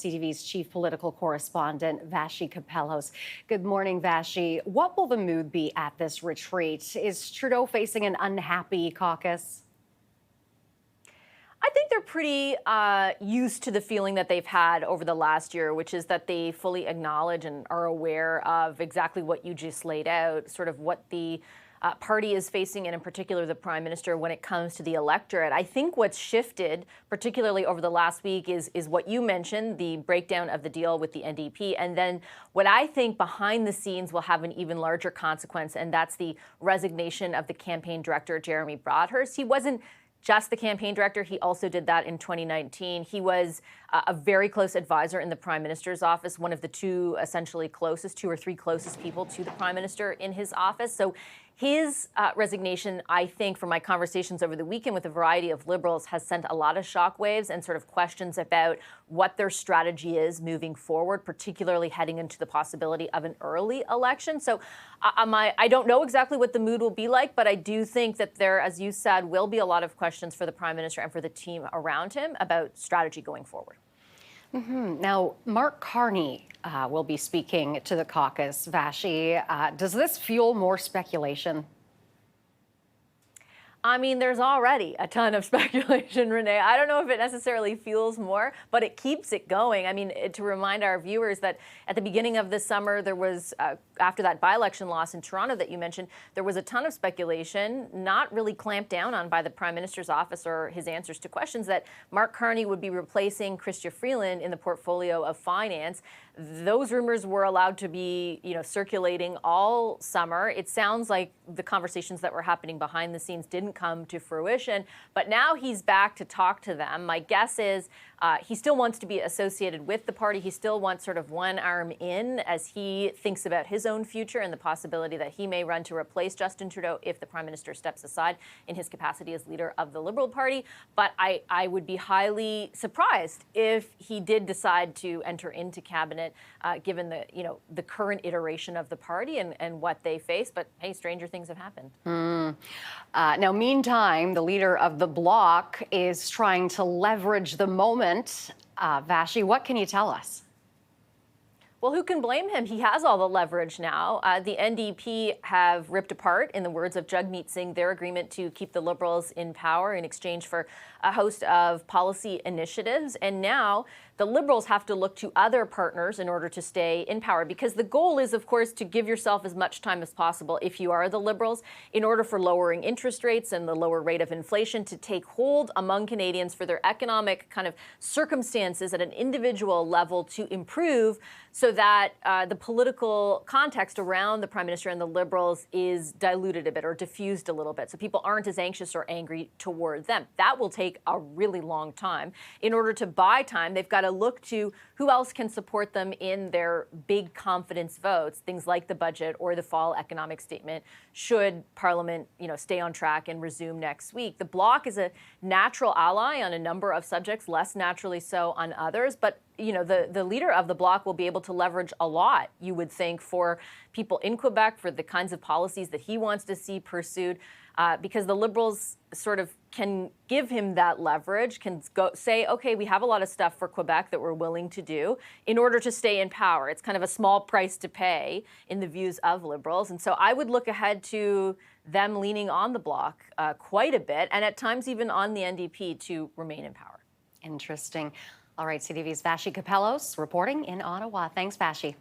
CTV's chief political correspondent, Vassy Kapelos. Good morning, Vassy. What will the mood be at this retreat? Is Trudeau facing an unhappy caucus? I think they're pretty used to the feeling that they've had over the last year, which is that they fully acknowledge and are aware of exactly what you just laid out, sort of what the party is facing, and in particular the Prime Minister, when it comes to the electorate. I think what's shifted, particularly over the last week, is what you mentioned, the breakdown of the deal with the NDP. And then what I think behind the scenes will have an even larger consequence, and that's the resignation of the campaign director, Jeremy Broadhurst. He wasn't just the campaign director. He also did that in 2019. He was a very close advisor in the Prime Minister's office, one of the two or three closest people to the Prime Minister in his office. So his resignation, I think, from my conversations over the weekend with a variety of Liberals, has sent a lot of shockwaves and sort of questions about what their strategy is moving forward, particularly heading into the possibility of an early election. So I don't know exactly what the mood will be like, but I do think that there, as you said, will be a lot of questions for the Prime Minister and for the team around him about strategy going forward. Now, Mark Carney will be speaking to the caucus, Vassy. Does this fuel more speculation? I mean, there's already a ton of speculation, Renee. I don't know if it necessarily fuels more, but it keeps it going. I mean, to remind our viewers that at the beginning of this summer, there was, after that by-election loss in Toronto that you mentioned, there was a ton of speculation, not really clamped down on by the Prime Minister's office or his answers to questions, that Mark Carney would be replacing Chrystia Freeland in the portfolio of finance. Those rumors were allowed to be, circulating all summer. It sounds like the conversations that were happening behind the scenes didn't come to fruition, but now he's back to talk to them. My guess is he still wants to be associated with the party. He still wants sort of one arm in as he thinks about his own future and the possibility that he may run to replace Justin Trudeau if the Prime Minister steps aside in his capacity as leader of the Liberal Party. But I would be highly surprised if he did decide to enter into cabinet, given the current iteration of the party and what they face. But hey, stranger things have happened. Now, meantime, the leader of the Bloc is trying to leverage the moment. Vassy, what can you tell us? Well, who can blame him? He has all the leverage now. The NDP have ripped apart, in the words of Jagmeet Singh, their agreement to keep the Liberals in power in exchange for a host of policy initiatives. And now the Liberals have to look to other partners in order to stay in power, because the goal is, of course, to give yourself as much time as possible, if you are the Liberals, in order for lowering interest rates and the lower rate of inflation to take hold among Canadians, for their economic kind of circumstances at an individual level to improve, so that the political context around the Prime Minister and the Liberals is diluted a bit or diffused a little bit, so people aren't as anxious or angry toward them. That will take a really long time. In order to buy time, they've got to look to who else can support them in their big confidence votes, things like the budget or the fall economic statement, should Parliament, stay on track and resume next week. The Bloc is a natural ally on a number of subjects, less naturally so on others, but the leader of the Bloc will be able to leverage a lot, you would think, for people in Quebec, for the kinds of policies that he wants to see pursued, because the Liberals sort of can give him that leverage, can go say, okay, we have a lot of stuff for Quebec that we're willing to do in order to stay in power. It's kind of a small price to pay in the views of Liberals. And so I would look ahead to them leaning on the Bloc quite a bit, and at times even on the NDP, to remain in power. Interesting. All right, CTV's Vassy Kapelos reporting in Ottawa. Thanks, Vassy.